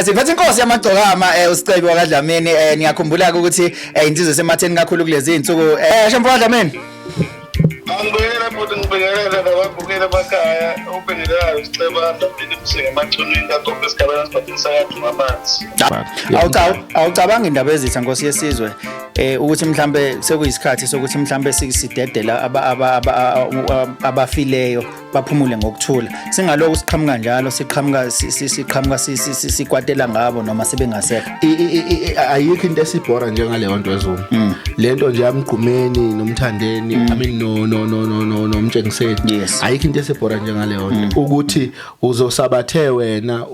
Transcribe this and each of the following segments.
Siphethe inkosi yamagcokama uSicebe wakwaDlamini ngiyakhumbula ukuthi insizwe sematheni kakhulu kulezi insuku shemfo kaDlamini Angibekela futhi ngibekela nababukela emakhaya ubengelayo Sicebe kaDlamini emachonweni kaGombe esigabeni siphathisa kathi ngamanzi. Awucabanga indaba ezitha Nkosi yesizwe ukuthi mhlambe sekuyisikhathi sokuthi mhlambe sidedela abafileyo baphumule ngokuthula singaloko siqhamuka njalo siqhamuka sikwatela ngabo noma sebengasekho ayikho into esibhora njengaleyo nto ezuma lento nje yamgqumeni nomthandeni I mean nomtshengiseni ayikho into esibhora njengaleyo nto ukuthi uzosabathe wena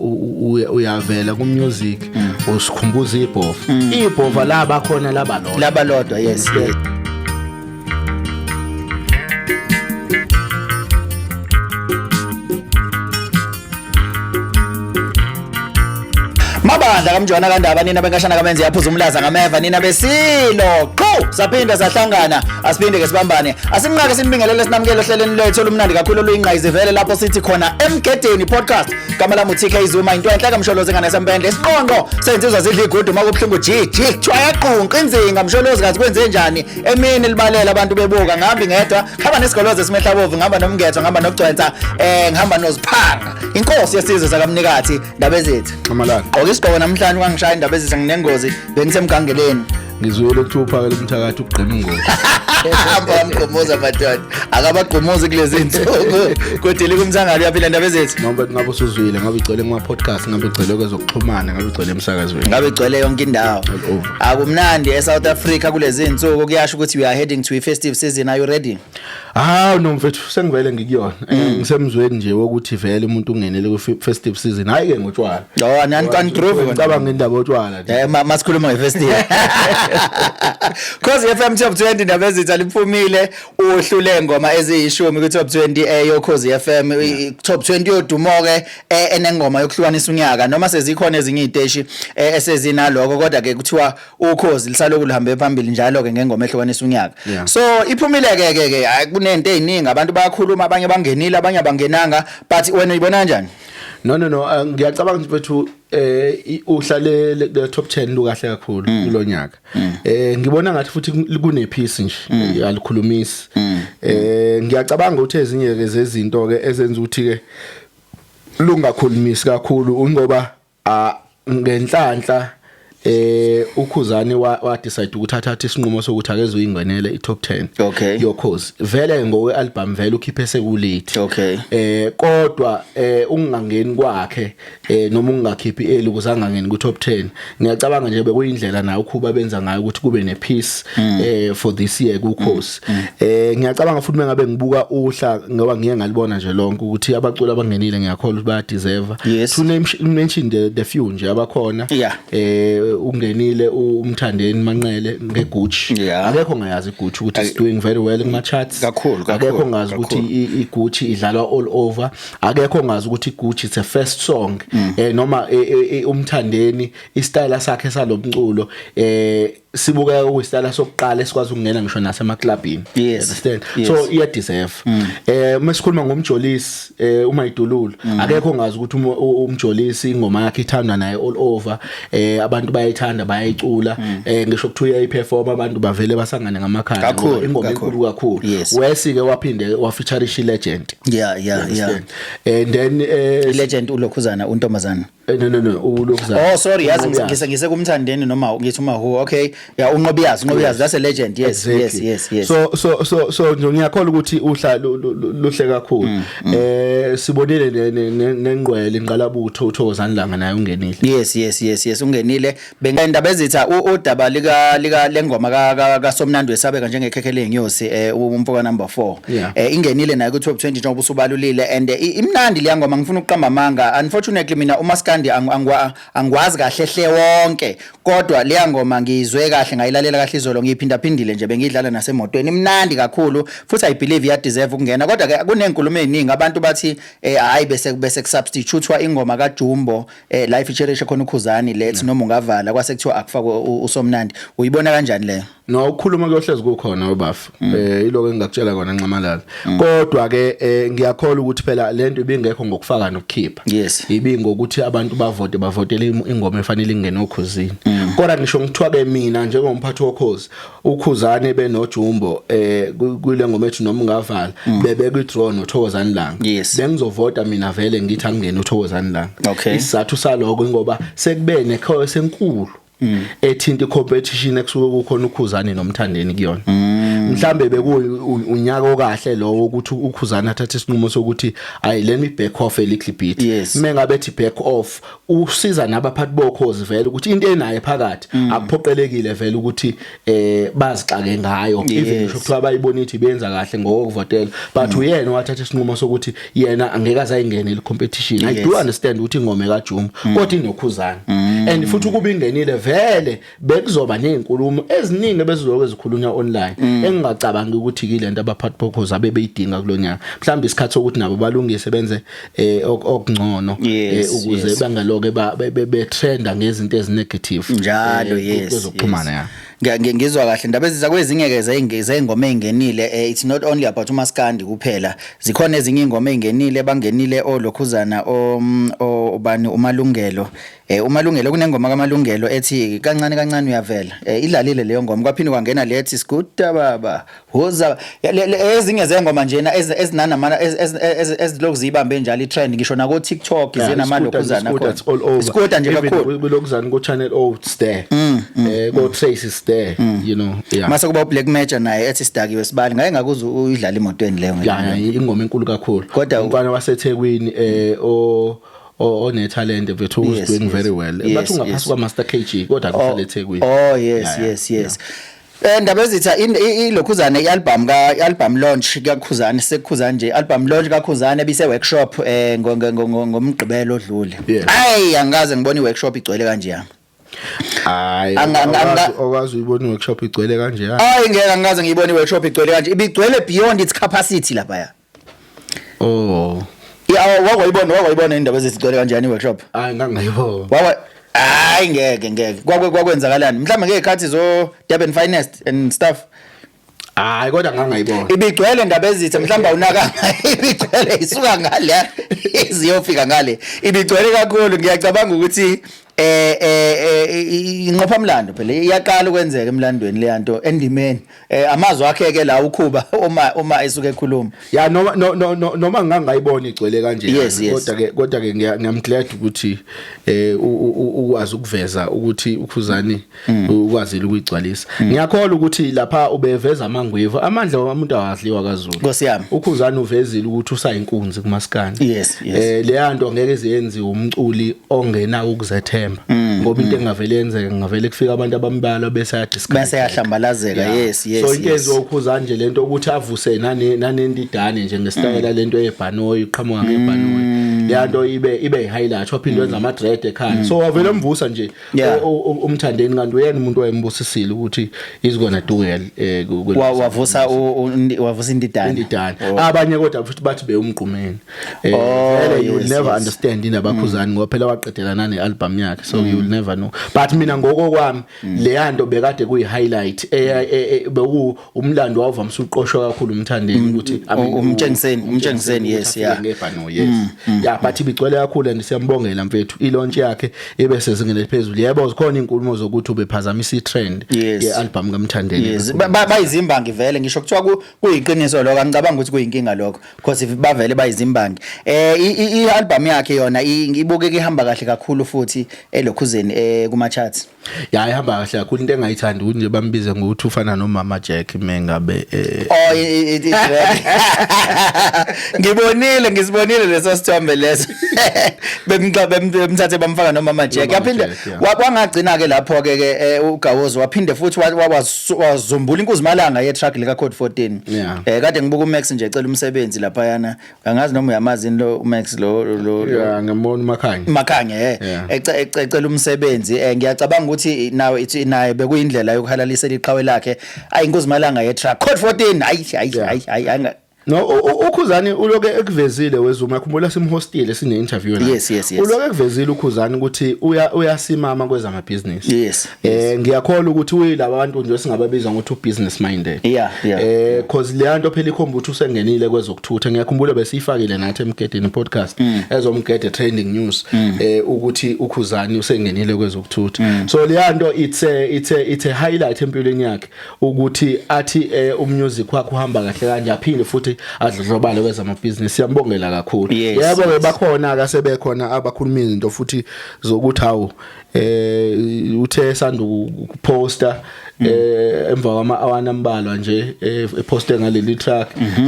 uyavela ku music usikhumbuza ibhova laba khona laba lodwa yes mabandla kamjona kandaba nina benkashana kamenzi yaphuza umlaza ngameva nina besilo qho saphinda sahlangana asiphinde ke sibambane asimnqake simbingelele sinamukele ohleleni lethu olumnandi kakhulu oluyingqayizi vele lapho sithi khona emgedeni podcast gama lami uTK Zuma into enhlaka msholozi ngane sembende isiqonqo senzizwa zidla igudu makubhlungu jiji jwayaqhunqa inzinga msholozi kathi kwenze njani emini libalela abantu bebuka ngihambi ngedwa khaba nesigoloze simehla bovu ngihamba nomngetho ngihamba nokugcwensa ngihamba noziphanga inkosi yesizwe sakamnikathi ndaba ezethu amalanga isigqoko namhlanje kwangishaya indaba ezisa nginengozi bengisemgangeleni ngizwele ukuthupa ke lomthakathi ukugqina ingozi bamgqomoza madoda akabagqomozi kulezi insuku kodwa kumthangalo uyaphila indaba ezethu ngabe usuzwile ngabe igcwele kuma podcast ngabe igcwele kwezokuxhumana ngabe igcwele emsakazweni ngabe igcwele yonke indawo akumnandi eSouth Africa kulezi insuku kuyasho ukuthi we are heading to a festive season. Are you ready? No mfethu sengivele ngikuyona ngisemzweni nje wokuthi vele umuntu ungenele ku festive season hayi ke ngotshwala nani kan groove ngicabanga indaba otshwala nje masikhuluma ngefestive Khosi FM Top 20 indaba ezitha liphumile uhlule ngoma eziyishumi ku Top 20 yo Khosi FM Top 20 yodumo ke enengoma yokuhlukanisa unyaka noma sezikhona ezinye iziteshi esezinaloko kodwa ke kuthiwa ukhozi lisaloku lihambe phambili njalo ke ngengoma ehlukanisa unyaka so iphumile ke kunento eziningi abantu bayakhuluma abanye bangenile abanye bangenanga but wena uyibona kanjani? No ngiyacabanga ukuthi bethu uhlale le top 10 lukahle kakhulu kulonyaka ngibona ngathi futhi kune piece nje alikhulumisi ngiyacabanga ukuthi ezinye ke zezinto ke ezenza ukuthi ke lungakhulumisi kakhulu ngoba ngenhlanhla uKhuzani wa decide ukuthi athathe isinqumo sokuthi akezo ingwenele iTop 10 yokhozi vele ngowe album vele ukhiphe sekulate kodwa ungangeni kwakhe noma ungakhiphi eli kuzangangeni ku Top 10 ngiyacabanga nje bekuyindlela nayo ukhuba benza ngayo ukuthi kube ne piece for this year kuKhosi ngiyacabanga futhi mengabe ngibuka uhla ngoba ngiye ngalibona nje lonke ukuthi abaculi abangenile ngiyakholwa ukuthi baya deserve to mention the few nje abakhona ungenile umthandeni Manqele ngeGucci akekho ngayazi iGucci ukuthi is doing very well kuma charts akekho ngazi ukuthi iGucci idlalwa all over akekho ngazi ukuthi iGucci it's a first song noma umthandeni istyle sakhe salomculo sibuka ukwisitala sokuqala esikwazi ukungena ngisho nasemaklubini understand so iya deserve masikhuluma ngomjolisi uMaidululo akekho ngazi ukuthi umjolisi ingoma yakhe ithandwa naye all over abantu bayayithanda bayayicula ngisho kuthiwa iperform abantu bavele basangane ngamakhaya ingoma enkulu kakhulu wesike waphinde wafeatureish legend and then legend uLokhuzana untombazana no uLokhuzana sorry yazi ngise kumthandeni noma ngithi uMahu unqobiyazi that's a legend yes so ngiyakholwa ukuthi uhla luhle kakhulu sibonile nengqwele inqalabutho uThokozani Langa naye ungenile yes ungenile bengindaba ezitha udaba lika lengoma kaSomnandi wesabeka njengekhekhe lenyosi umfoka number 4 ingenile naye ku Top 20 njengoba usubalulile and imnandi le ngoma ngifuna ukuqamba amanga unfortunately mina uMaskandi angwazi kahle hle wonke kodwa le ngoma ngizwe kahle ngayilalela kahle izolo ngiyiphinda phindile nje bengidlala nasemotweni imnandi kakhulu futhi I believe iya deserve ukungena kodwa ke kunenkulumo eziningi abantu bathi hayi bese substitutewa ingoma kaJumbo la feature khona uKhuzani lethi noma ungavala kwase kuthiwa akufake uSomnandi uyibona kanjani le no ukukhuluma kuyohlezi kukhona obafu iloko engakutshela kona Nxamalala kodwa ke ngiyakholwa ukuthi phela lento ibingekho ngokufaka nokukhipha ibingokuthi abantu bavotela ingoma efanele ingene okhuzini kodwa ngisho ngithiwa ke mina njengomphathi wokhozi uKhuzani benoJumbo kule ngoma ethi noma ungavala bebe ku draw noThokozani Langa bengizovota mina vele ngithi angene uThokozani Langa isizathu saloko ngoba sekube nekhoyo senkulu ethinta icompetition ekusuke kukhona uKhuzani noMthandeni kuyona mhlambe bekuunyaka okahle lo ukuthi uKhuzani athathe isinqumo sokuthi ay let me back off a little bit mengabe ethi back off usiza nabaphathi bokhozi vele ukuthi into enayo phakathi akuphoqelekile vele ukuthi bazixake ngayo even ngisho kuthiwa bayibona ithi benza kahle ngokuvotela but uyena wathatha isinqumo sokuthi yena angeke azayingene le competition I do understand ukuthi ingoma kaJumbo kodwa inoKhuzani and futhi ukuba ingenile vele bekuzoba nezinkulumo eziningi bezizoke zikhulunywa online engingacabangi ukuthi kilento abaphathi bokhozi abebeyidinga kulonyaka mhlawumbe isikhathi sokuthi nabo balungise benze okungcono ukuze bangaloke betrenda ngezinto ezinegative njalo ezokuxhumana ngizwa kahle indaba eziza kwezingeke zengoma engenile it's not only about uMaskandi kuphela zikhona ezinye ingoma engenile bangenile oLokhuzana obani uMalungelo uMalungelo kunengoma kaMalungelo ethi kancane kancane uyavela idlalile leyo ngoma kwaphinde kwangena lethi skuta baba hoza ezinye zengoma njena ezinana ezilokhu zibambe njalo itrend ngisho na ku TikTok izena maLokhuzana skuta nje kakhulu kuLokhuzana ku channel stare go Tracy stare you know mase kuba uBlack Major naye ethi sidakiwe sibali ngaye ngakuza uyidlala emotweni leyo ingoma enkulu kakhulu kodwa umfana waseThekwini one talent bethu was doing very well bathi ungaphasi kwa Master KG kodwa kuhlala eThekwini yes ndaba ezitha iLokhuzana ialbum launch kaKhuzani sekuKhuzani nje album launch kaKhuzani ebise workshop ngomgqibelo odlule hayi angaze ngibona iworkshop igcwele kanje ya hayi okwazi uyibona iworkshop igcwele kanje hayi ngeke angaze ngiyibona iworkshop igcwele kanje ibigcwele beyond its capacity lapha ya wakwayibona indaba ezigcwele kanjani iworkshop hayi ngangayibona hayi ngeke kwakwenzakalani mhlawumbe ngekhathi zo Durban Finest and stuff hayi kodwa ngangayibona ibigcwele indaba ezithe mhlawumbe awunaka ibigcwele isuka ngale iziyofika ngale ibigcwele kakhulu ngiyacabanga ukuthi inqopha umlando phela iyaqala ukwenzeka emlandweni le yanto endimeni amazwi akhe ke la ukhuba uma esuke ekhuluma ya noma ngangayibona igcwele kanje kodwa ke ngiyamglad ukuthi ukwazi ukuveza ukuthi uKhuzani ukwazile ukuyigcwalisa ngiyakholwa ukuthi lapha ubeveza amangwevu amandla womuntu awadliwa kaZulu Nkosi yami uKhuzani uvezile ukuthi usayinkunzi kuMaskandi le yanto ngeke izenziwe umculi ongena ukuzethe ngoba into engavele yenzeke ngavele kufika abantu abambalwa bese yahlambalazeka so into ezoKhuzani nje lento ukuthi avuse nanendidane nje ngesitayela lento yebhanoyi iqhamuka ngebhanoyi leyanto ibe highlight waphinde wenza ama dread ekhaya so wavele mvusa nje uMthandeni kanti uyena umuntu wayembusisile ukuthi is gonna do well wavusa indidane abanye kodwa futhi bathi beumqumeni vele you will never understand indaba kaKhuzani ngoba phela waqedelana nealbum yakhe so you will never know but mina ngokokwami le yanto bekade kuyi highlight beku umlando wavamisa uqoshwa kakhulu uMthandeni ukuthi umtshengiseni yes but ibigcwele kakhulu and siyambongela mfethu ilaunch yakhe ebese zingene phezulu yebo zikhona inkulumo zokuthi ubephazamisa itrend yealbum kaMthandeni bayizimbangi vele ngisho kuthiwa kuyiqiniso lokho angicabanga ukuthi kuyinkinga lokho because if bavele bayizimbangi ialbum yakhe yona ngibukeke ihamba kahle kakhulu futhi eLokhuzeni kuma charts ihamba kahle kakhulu into engayithandi ukuthi nje bambize ngokuthi ufana noMama Jack mengabe ngizibonile leso sithombe leso bemthathe bamfaka noMama Jack yaphinde wangagcina ke lapho ke uGawozo waphinde futhi wazombula inkuzimalanga yetrack lika Code 14 kade ngibuka uMax nje ecela umsebenzi lapha yana angazi noma uyamazini lo uMax lo ngembona Makhanye ecela umsebenzi ngiyacabanga ukuthi naye bekuyindlela yokuhalalisa iqhawe lakhe ayinkuzimalanga ye track code 14 hayi no uKhuzani uloke ekuvezile wezuma khumbula simhostile sine interview la yes uloke ekuvezile uKhuzani ukuthi uyasimama kwezama business yes ngiyakholwa ukuthi uyilabo abantu nje singababiza ngokuthi business minded cause leyanto phela ikhomba ukuthi usengenile kwezokuthutha ngiyakhumbula besifakile nathi emgedeni podcast ezomgede trending news ukuthi uKhuzani usengenile kwezokuthutha so leyanto it's a highlight empilweni yakhe ukuthi athi umusic wakhe uhamba kahle kanje aphinde futhi adlodlobale kwezama business siyambongela kakhulu yebo ke bakhona akasebekhona abakhuluma izinto futhi zokuthi hawo uthe sandu ukuposta emva kwama-hour ambalwa nje eposte ngaleli track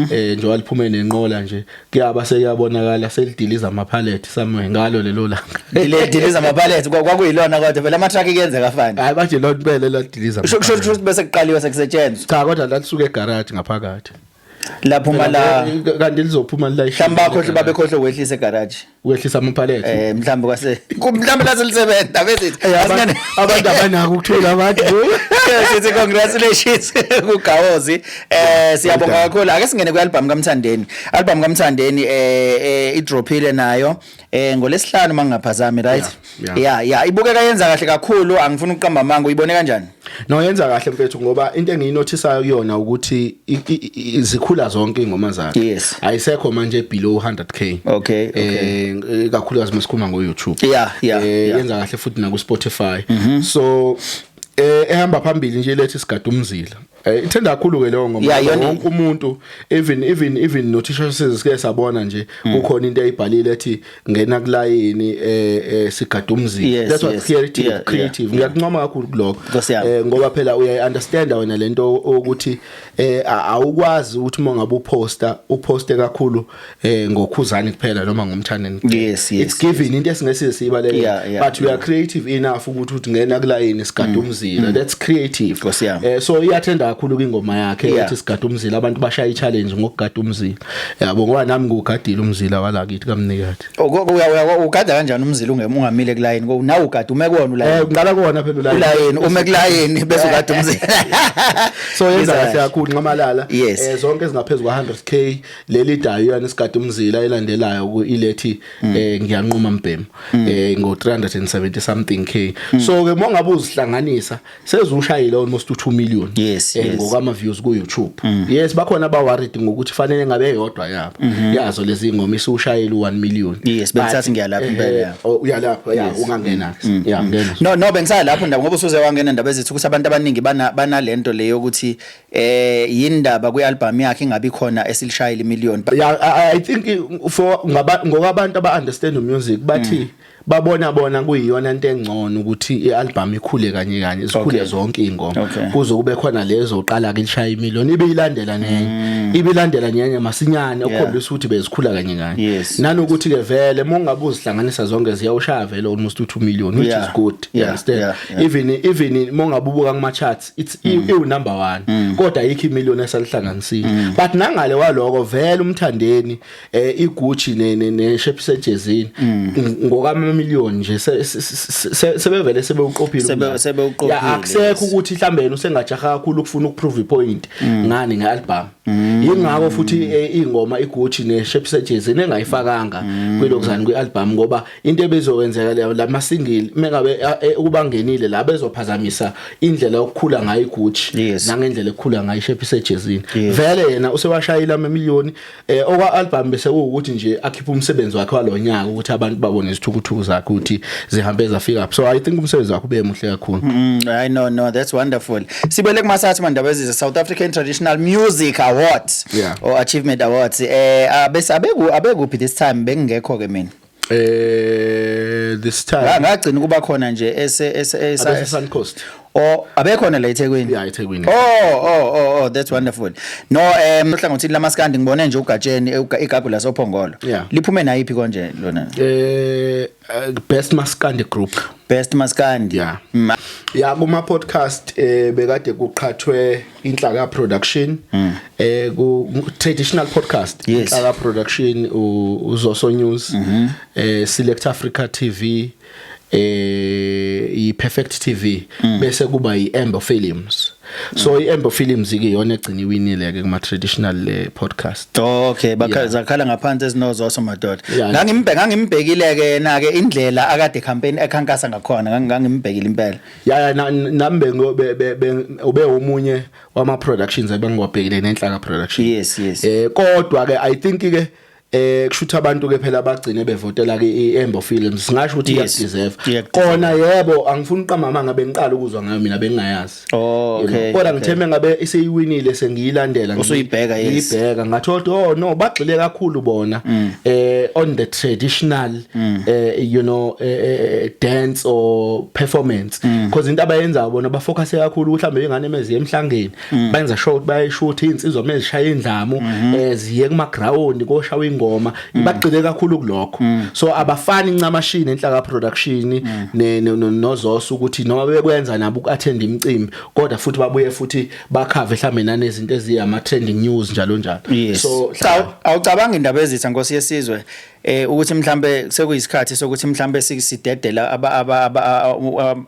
nje waliphume nenqola nje kuyaba sekuyabonakala selidiliza amaphaleti samwe ngalo lelo langa diliza amaphaleti kwakuyilona kodwa vele ama track kuyenzeka afana hayi bathi lo mpele lo diliza kusho bese kuqaliwe sekusetshenzwa cha kodwa la lisuke egarage ngaphakathi lapho mala kanti lizophuma la mhlamba bakhohle babekhohle wehlisa egarage wehlisa amaphaleti mhlamba kwase mhlamba laselisebenza bezithi abantu abanako ukuthola abantu sithi congratulations kuGawozi siyabonga kakhulu ake singene kwi-album kaMthandeni idropile nayo ngolesihlanu mangingaphazami right yeah ibukeka yenza kahle kakhulu angifuni ukuqamba amanga uyibone kanjani no yenza kahle mfethu ngoba into engiyinotisayo kuyona ukuthi zikhula zonke ingoma zakhe ayisekho manje below 100k okay kakhulukazi masikhuluma ngo YouTube yenza kahle futhi na ku Spotify so ehamba phambili nje lethi sigada umzila ithenda kakhulu ke leyo ngoma wonke umuntu even notisha sesike sabona nje kukhona into eyibhalile ethi ngena kulayini sigada umzila that's what creative ngiyakuncoma kakhulu kuloko ngoba phela uya understand wena lento ukuthi awukwazi ukuthi mongabe uposte kakhulu ngoKhuzani kuphela noma ngomthandeni it's given into esingese sibaleke but we are creative enough ukuthi ngena kulayini sigada umzila that's creative so iyathenda kakhulu kwingoma yakhe ethi sigada umzila abantu bashaya i-challenge ngokugada umzila yabo ngoba nami ngugadile umzila wala kithi kamnikati ugada kanjani umzila ungamile kulayini nawe ugada ume kuona ulayini ngala kuona phela ulayini ume kulayini bese ugada umzila so yenza kahle kakhulu ngamalala zonke ezingaphezulu kwa100k leli dayo nesigada umzila elandelayo ku ilethi ngiyanquma mbhemu ngo 370 something k so ke mongabe uzihlanganisa sezushayile almost 2 million ngokama views ku YouTube yes bakhona abaworried ngokuthi fanele ngabe yodwa yabo yazo lezi ngoma isushayile 1 million bengisathi ngiyalapha impela uyalapha ungangena ngena no bengisalapha ndaba ngoba usuze wangena indaba ezithi ukuthi abantu abaningi banalento leyo ukuthi yindaba kwi-album yakhe ingabi khona esilishayile million I think for ngokabantu aba understand music bathi babona kuyiyona into engcono ukuthi ialbum ikhule kanye zikhule zonke ingoma kuze kube khona lezo oqala ke lishaya imillion ibilandela nyenye masinyane okhombisa ukuthi bezikhula kanye nanokuthi ke vele mongabe uzihlanganisa zonke ziyawushaya vele almost 2 million which is good you understand even mongabe ubuka kuma charts it's number 1 kodwa ayikho imillion esalihlanganisile but nangale waloko vele umthandeni iGucci ne Jay-Z ngokama million nje sebevele sebeuqophile akusekho ukuthi mhlambe usengajaha kakhulu ukufuna ukuprove ipoint ngani ngealbum ingakho futhi ingoma iGucci neShepsejezi nengayifakanga kwelokuzani kwealbum ngoba into ebezokwenzeka lama single mengabe ukubangenile la bezophazamisa indlela yokukhula ngayo iGucci nangendlela ekhula ngayo iShepsejezi vele yena usewashayila amamillion okwa album bese ukuthi nje akhipha umsebenzi wakhe walonyaka ukuthi abantu babone izithukuthuku zakhe ukuthi zihambe zafika up so I think umsebenzi wakhe ube muhle kakhulu I know that's wonderful sibele kumasathi mandaba ezise South African Traditional Music Awards or Achievement Awards bese abekuphi this time bengekho ke mina this time ngagcina kuba khona nje ese Sun Coast abekhona la eThekwini eThekwini that's wonderful no uhlangothini lamaskandi ngibone nje ugatsheni igagu la sophongolo liphume nayiphi konje lona Best Maskandi Group kuma podcast bekade kuqhathwe Inhlaka Production ku traditional podcast Inhlaka Production uZoso News Select Africa TV Perfect TV bese kuba iAmber Films. So iAmber Films ikiyona egcina iwinile ke kuma traditional podcast. Okay, bakhala ngaphansi ezinozo madoda. Ngangimbhekile ke na ke indlela akade campaign ekhankasa ngakhona ngangimbhekile impela. Ya nambe ube umunye wama productions abangiwabhekile nenhlaka production. Yes. Kodwa ke I think ke kushuthi abantu ke phela bagcine bevotela ke iAmber Films singasho ukuthi iyadeserve kona yebo angifuni uqamba manga bengiqala ukuzwa ngayo mina bengingayazi okay kodwa ngitheme ngabe iseyiwinile sengiyilandela usuyibheka ngiyibheka ngathola oh no bagxile kakhulu bona on the traditional dance or performance because into abayenza bona bafocus kakhulu mhlambe ingane emeziye emhlangeni benza show bayishoot insizwa mezishaya indlamu ziye kuma ground koshawa ingoma ibagxile kakhulu kulokho so abafani ncamashini enhlaka production nozoso ukuthi noma bekwenza nabo ukattend imicimbi kodwa futhi babuye futhi bakhave mhlambe nanezinto eziyama trending news njalo so awucabanga indaba ezitha Nkosi yesizwe ukuthi mhlambe sekuyisikhathi sokuthi mhlambe sisidedela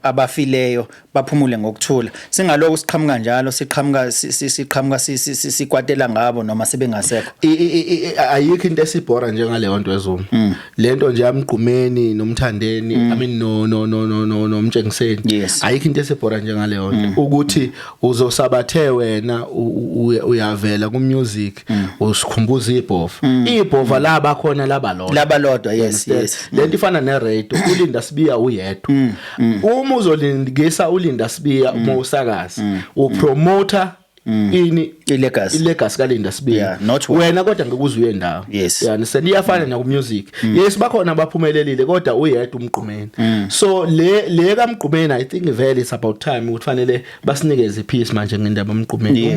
abafileyo baphumule ngokuthula singaloko siqhamuka njalo siqhamuka sikwatela ngabo noma sebengasekho ayikho into esibhora njengale nto ezuma lento nje yamgqumeni nomthandeni I mean nomtshengiseni ayikho into esibhora njengale nto ukuthi uzosabathe wena uyavela ku music usikhumbuza ibhova laba khona laba lodwa yes lento ifana ne-radio uLinda Sibiya uyedwa uma uzolingisa uLinda Sibiya uma usakaza upromoter ilegacy kaLinda Sibiya wena kodwa ngikuza uye ndawo yani seliyafana na ku music yes bakhona abaphumelelile kodwa uyedwa umgqumeni so le kamgqumeni I think vele it's about time ukuthi fanele basinikeze ipiece manje ngendaba umgqumeni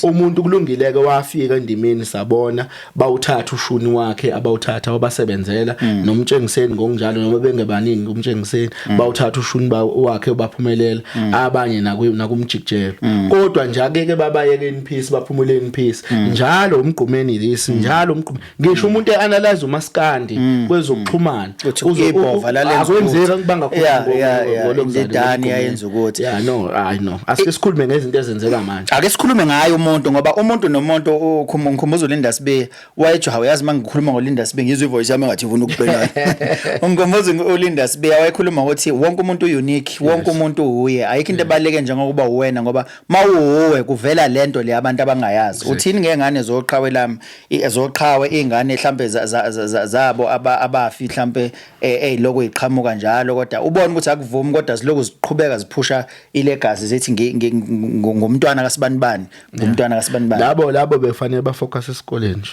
umuntu kulungileke wafika endimeni sabona bawuthatha ushuni wakhe abawuthatha wabasebenzela nomtshengiseni ngokunjalo noma bengebaningi umtshengiseni bawuthatha ushuni wakhe baphumelela abanye nakumjikjelo kodwa njake babayeke in peace baphumule in peace njalo umgqumeni this njalo ngisho umuntu eanalyze umaskandi kwezokuxhumana uzobhova akwenzeka kubanga khona ngolomdani yayenza ukuthi I know asike sikhulume ngezinto ezenzeka manje ake sikhulume ngayo umuntu ngoba umuntu nomuntu ukhumbuza uLinda Sibiya wayejaha uyazi mangikhuluma ngoLinda Sibiya ngizwe ivoice yami ngathi ufuna ukubhekana ungombuza uLinda Sibiya wayekhuluma ukuthi wonke umuntu unique wonke umuntu uye ayikho into ebaleke njengokuba uwena ngoba mawuwe kuvela lento le abantu abangayazi uthini ngengane zoqhawelami ezoqhawe ingane mhlambe zabo abafi mhlambe lokho iqhamuka njalo kodwa ubone ukuthi akuvumi kodwa siloku ziqhubeka ziphusha ilegacy zithi ngomntwana kaSibanibani ngomntwana kaSibanibani labo befanele bafocus esikoleni nje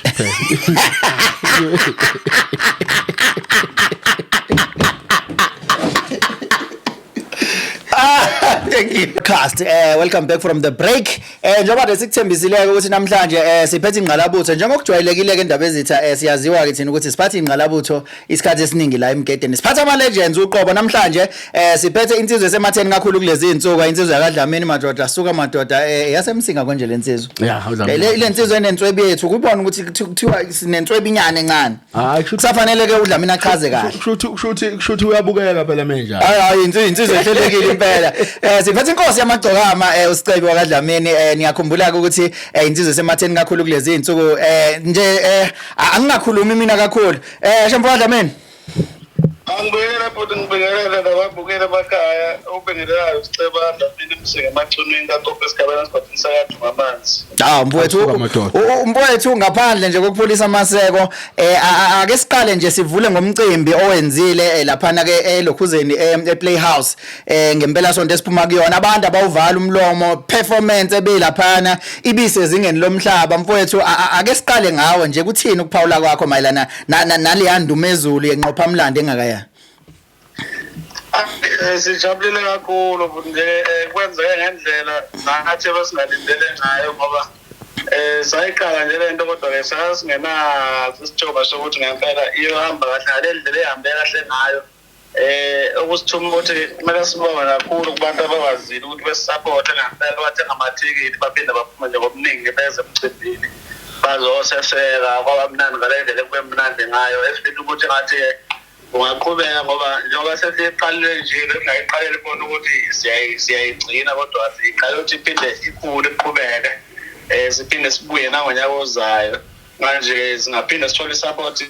Thank you. Cast, welcome back from the break. Njengoba sikuthembisileke ukuthi namhlanje siphethe ingqalabutho njengokujwayelekile ke indaba ezitha siyaziwa ke thina ukuthi siphathe ingqalabutho isikhathi esiningi la emgedeni. Siphathe ama legends uqobo namhlanje siphethe insizwe esematheni kakhulu kulezi insuku insizwe yakadlamini madoda suka madoda yasemsinga konje lensizwe. Le nsizwe enenswebi yethu kubona ukuthi kuthiwa sinenswebi inyane encane. Hayi kusafanele ke uDlamini achaze kahle. Kushuthi uyabukeka phela manje. Hayi insizwe ehlelekile impela. Siphethe inkosi yamagcokama uSicebi wakadlamini niyakhumbula ukuthi insizwe esematheni kakhulu kulezi insuku nje angingakhulumi mina kakhulu Shamfu kaDlamini angibekela futhi ngibekela lababukela emakhaya ubengelayo uSicebanda phinde msenge emachonweni kaTope esigabeni sibhathisa kathi ngamanzi mfowethu ngaphandle nje kokupholisa amaseko ake siqale nje sivule ngomcimbi owenzile laphana ke eLokhuzeni ePlayhouse ngempela sonto esiphuma kuyona abantu abawuvala umlomo performance ebelaphana ibisezingeni lomhlaba mfowethu ake siqale ngawe nje kuthini ukuphawula kwakho mayelana nale yandumezulu yenqopha mlando engakaya sijabulile kakhulu nje kwenzeke ngendlela nathi basingalindele ngayo ngoba sayiqala nje lento kodwa ke sasingena isithoba sokuthi ngempela iyohamba kahle le ndlela ehambe kahle ngayo okusithuma ukuthi kumele sibonge kakhulu kubantu abawazile ukuthi besisupport ngempela bathenga amathikiti baphinde baphuma nje ngobuningi beze emcimbini bazoseseka kwabamnandi ngale ndlela kubemnandi ngayo esifika ukuthi ngathi ungaqhubeka ngoba njengoba sesiqalile nje ngayiqalela khona ukuthi siyayigcina kodwa siqala ukuthi iphinde ikhule iqhubeke siphinde sibuye nangonyaka ozayo manje singaphinde sithole support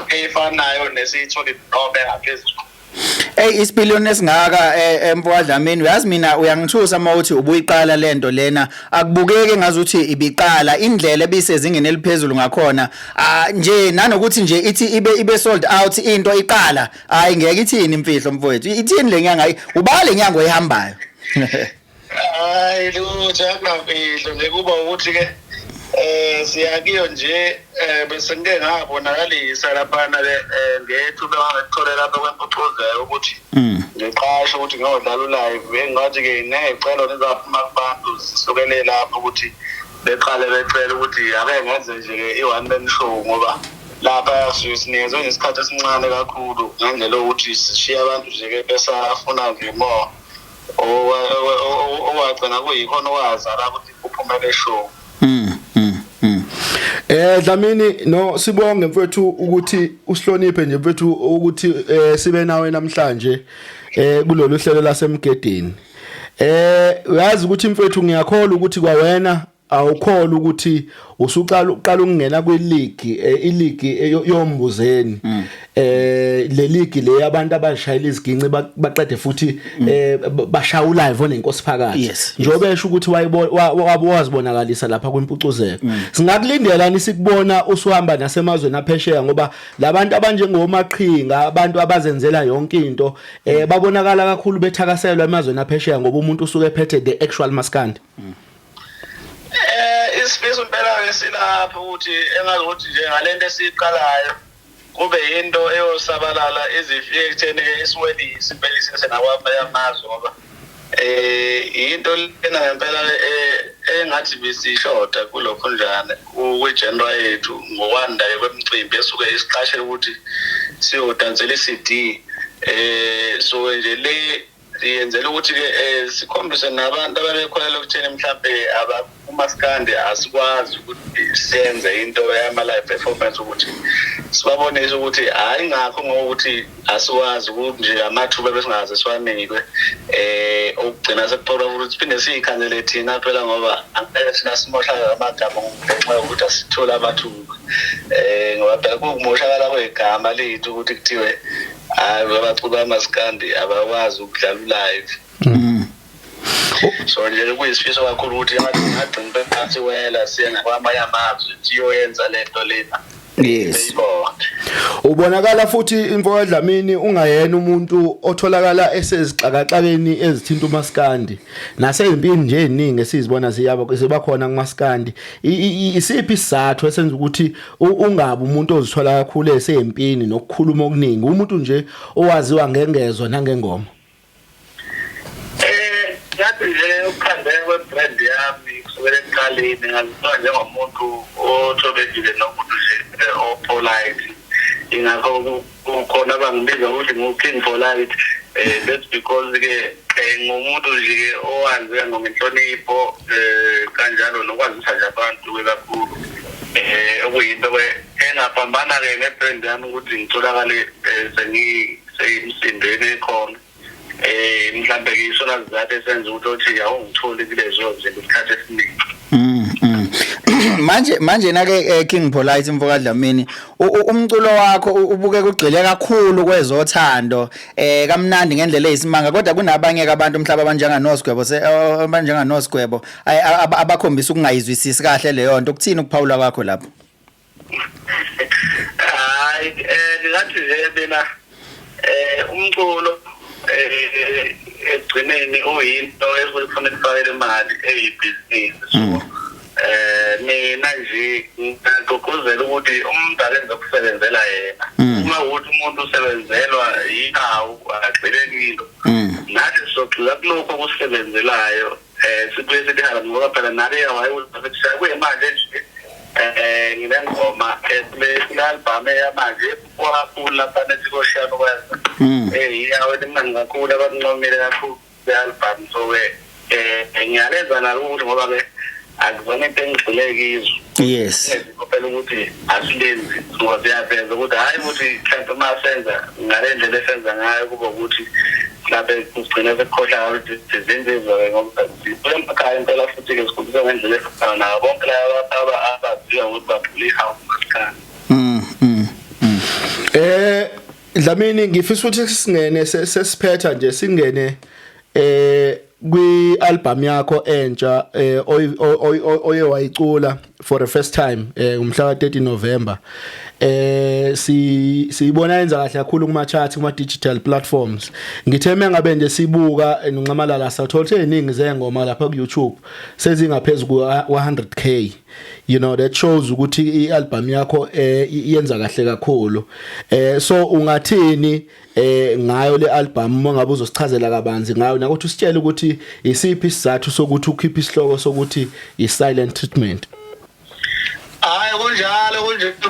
efanayo nesiyithola noma engaphezulu. Isipiliyoni esingaka Mfowakazi Dlamini uyazi mina uyangithusa mawuthi ubuyiqala lento lena akubukeki ngazuthi ibiqala indlela ebisezingeni eliphezulu ngakhona nje nanokuthi nje ithi ibe sold out into iqala hayi ngeke ithini imfihlo mfowethu ithini lenyanga ubale lenyanga oyihambayo. Hayi lutho akunamfihlo nje kuba ukuthi ke siyakiyo nje bese ngeke ngabonakalisa lapha na ngethu bangakutholela lapha kwempucuzeko ukuthi ngiqashe ukuthi ngiyodlala live engathi ke necelo nizaphuma kubantu sisukele lapha ukuthi beqale becela ukuthi ake ngenze nje ke i-one man show ngoba lapha sinikezwe ngesikhathi esincane kakhulu ngendlela ukuthi sishiya abantu nje ke besafuna nje more owagcina kuyikhona owazala ukuthi uphumele show. Dlamini no sibonge mfowethu ukuthi usihloniphe nje mfowethu ukuthi sibe nawe namhlanje kulolu hlelo lasemgedeni. Uyazi ukuthi mfowethu ngiyakholwa ukuthi kwawena awukholwa ukuthi usuqala ukungena kwi-league yombuzeni le league le yabantu abashayela iziginci baqede futhi bashaya live onenkosi phakathi njengoba esho ukuthi wazibonakalisa lapha kwempucuzeko. Singakulindelani sikubona usuhamba nasemazweni aphesheya ngoba labantu abanjengomaqhinga abantu abazenzela yonke into babonakala kakhulu bethakaselwa emazweni aphesheya ngoba umuntu usuke ephethe the actual maskandi. Isifiso impela esilapha ukuthi engazothi nje ngalento esiqalayo kube into eyosabalala ezifike ekutheni isiwelisi impela sisenakwamanye amazwe ngoba into lena ngempela engathi bisishoda kulokho njani kwegenera yethu ngokwanda kwemicimbi esuke isiqashela ukuthi siyodansela iCD so nje le yenzela ukuthi ke sikhombise nabantu ababekholela ukuthena mhlambe umaskandi asikwazi ukuthi senze into yama live performance ukuthi sibabonise ukuthi hayi ngakho ngokuthi asiwazi ukuthi nje amathuba besingaze siwanikwe ukugcina sekuphola ukuthi siphinde siyikhanzele thina phela ngoba angeke sina simoshaka amagama ngenxa ukuthi asithola amathuba ngoba phela kumoshakala kwegama lethu ukuthi kuthiwe abaculi bamaskandi abakwazi ukudlala live. So nje kuyisifiso kakhulu ukuthi ngagcina phansi wela siyenga kwamanye amazwe siyoyenza lento lena. Yes. Ubonakala futhi Mfowakazi Dlamini ungayena umuntu otholakala esezixakaxakeni ezithinta umaskandi nasempini nje eningi esizibona ziba khona kumaskandi. Isiphi isizathu esenza ukuthi ungabe umuntu ozithola kakhulu esempini nokukhuluma okuningi umuntu nje owaziwa ngengezwe nangengoma? Yathi nje ukukhandela kwebrand yami kusukela eqaleni ngazibona njengomuntu othobekile nomuntu nje opolite ingakho ukhona abangibiza ukuthi ngu-King Polite that's because ke ngumuntu nje owaziwa ngenhlonipho kanjalo nokwazisa nje abantu kakhulu okuyinto engapambana ke nebrand yami ukuthi ngitholakale sengiyimsindweni ekhona mhlambe ke isona sizathu esenza ukuthi awungitholi kulezo zinto isikhathi esiningi. Manje nake King Polite Mfowakazi Dlamini umculo wakho ubuke kugcile kakhulu kwezothando kamnandi ngendlela eyisimanga kodwa kunabanye abantu mhlaba abanjengaNosigwebo abakhombisa ukungayizwisisi kahle leyo nto ukuthini ukuphawula kwakho lapho? Hayi ngathi nje mina umculo egcineni oyinto ekufanele ifakele imali eyibhizinisi so mina nje ngigqugquzela ukuthi umuntu akenze ukusebenzela yena uma ukuthi umuntu usebenzelwa yinawo agxilekile nathi sogxila kulokho okusebenzelayo sibuye sihlala ngoba phela nale wayekusha kuyimanje nje nginengoma esilalbhame yamanje kwakhulu lapha nesikoshiyana kwenza yawe imani kakhulu abancomile kakhulu be-album so ngiyalenza nalo ukuthi ngoba ke akuzona into engigxile kizo Yes. Phela ukuthi asilenzi siyaveza ukuthi hayi ukuthi mhlawumbe masenza ngale ndlela esenza ngayo kuba ukuthi mhlawumbe kugcina sekukhohlakala ukuthi sizenze ngoba emakhaya impela futhi ke sikhulisa ngendlela efana nabo bonke laba abaziwa ukuthi baphula ihouse masikhathi. Dlamini ngifisa ukuthi singene sesiphetha nje singene kwi-album yakho entsha oye wayicula for the first time umhla ka-30 November siyibona yenza kahle kakhulu kuma chat kuma digital platforms. Ngithe mengabe nje sibuka nonxamalala sathola eziningi zengoma lapha ku YouTube sezingaphezulu ku 100k. You know, that shows ukuthi i-album yakho yenza kahle kakhulu. So ungathini ngayo le album mangabe uzosichazela kabanzi ngayo nakuthi usitshele ukuthi isiphi isizathu sokuthi ukhiphe isihloko sokuthi i-silent treatment. Hayi kunjalo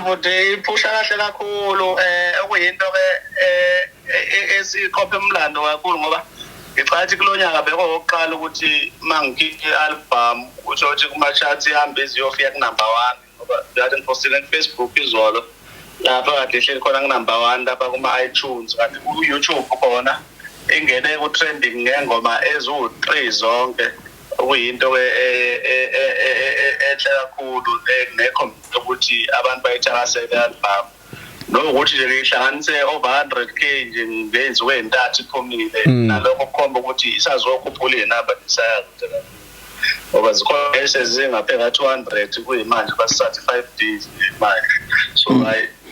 futhi iphusha kahle kakhulu okuyinto ke esikhophe umlando kakhulu ngoba ngicathi kulonyaka bekoqala ukuthi mangikhiphe i-album kusho ukuthi kuma charts ihambe iziyofika ku number 1 ngoba ngathi ngipostile ku Facebook izolo lapha kade ihleli khona ku number 1 lapha kuma iTunes kanti ku YouTube khona ingene ku trending ngengoma ezu3 zonke okuyinto ke enhle kakhulu nekho ukuthi abantu bayithakasele album nokuthi nje ihlanganise over 100k nje ngenziwe entathu iphumile nalokho kukhomba ukuthi isazokhuphula inamba isayazi ngoba zikhona esezingapheka 200 kuyimanje bas 35 days manje so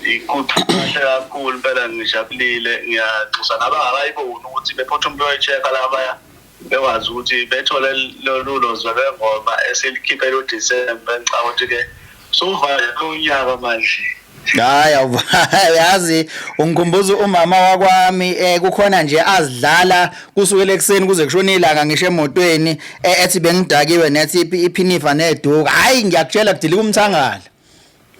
ikuhle kakhulu phela ngijabulile ngiyaxoxa nabangayiboni ukuthi bephotha umuntu oyicheka lapha bewazi ukuthi bethole lolu zolengoma eselikhiphe lo December ngicabanga ukuthi ke sovale unyaka manje. Hayi yazi ungikhumbuza umama wakwami kukhona nje azidlala kusukela ekseni kuze kushona ilanga ngisho emotweni ethi bengidakiwe nethi iphinifa neduka hayi ngiyakutshela kudilika umthangala.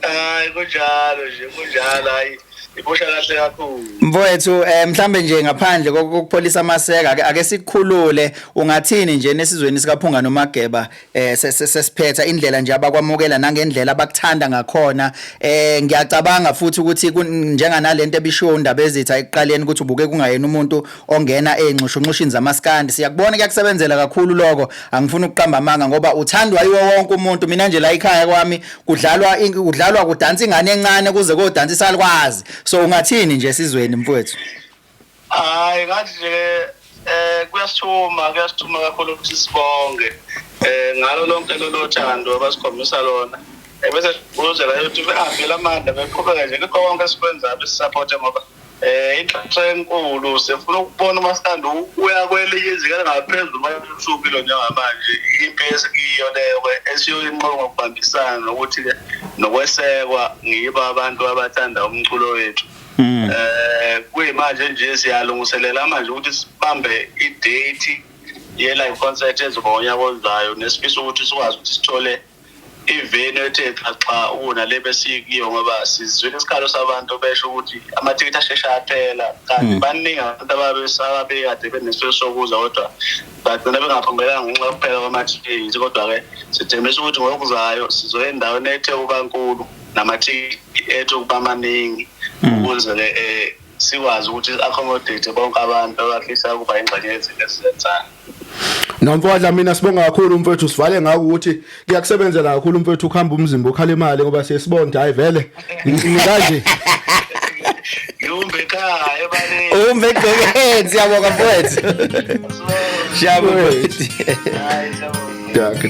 Hayi kunjalo nje kunjalo hayi iphosha kahle kakhulu. Mfowethu mhlambe nje ngaphandle kokupholisa amaseka ake sikukhulule ungathini nje nesizweni sikaPhunga noMageba sesiphetha indlela nje abakwamukela nangendlela abakuthanda ngakhona ngiyacabanga futhi ukuthi njenganalento ebisho indaba ezitha ekuqaleni ukuthi ubuke kungayena umuntu ongena enxushunxushini zamaskandi siyakubona kuyakusebenzela kakhulu lokho angifuni ukuqamba amanga ngoba uthandwa yiwo wonke umuntu mina nje la ekhaya kwami kudlalwa kudansa ingane encane kuze kodansa isalukwazi. So ungathini nje sizweni mfowethu? Hayi ngathi nje kuyasithuma kakhulu ukuthi sibonge ngalo lonke lolo thando abasikhombisa lona bese uzela ukuthi behambela amandla beqhubeka nje lokho konke sikwenza besisupport ngoba inhlanhla enkulu sifuna ukubona umaskandi uya kwelinye izinga ngaphezulu mayusuku lo njengamanje impesi kiyo leyo esiyoyinqoba ngokubambisana nokuthi nokwesekwa ngiba abantu abathanda umculo wethu kuyimanje nje siyalungiselela manje ukuthi sibambe idate ye live concert ezoba unyaka ozayo nesifisa ukuthi sikwazi ukuthi sithole iveni ethe xa una lebe sikiyo ngoba sizwile isikhalo sabantu besho ukuthi amatikiti ashesha aphela kanti baningi abantu ababe kade benesifiso sokuza kodwa bagcina bengaphumelanga ngenxa yokuphela kwamatikiti kodwa ke sithembisa ukuthi ngokuzayo sizoya endaweni ethe ubankulu namatikiti ethu kuba maningi ukuze sikwazi ukuthi accommodate bonke abantu abafisa ukuba ingxenye yezinto esizenzayo. Nomfowethu mina sibonga kakhulu mfowethu sivale ngako ukuthi kuyakusebenzela kakhulu mfowethu ukuhamba umzimba ukhala imali ngoba siyasibonda hayi vele ngikanje Yumbe ekhaya ebaleni umbe egqokeni siyabonga mfowethu siyabonga hayi siyabonga Danke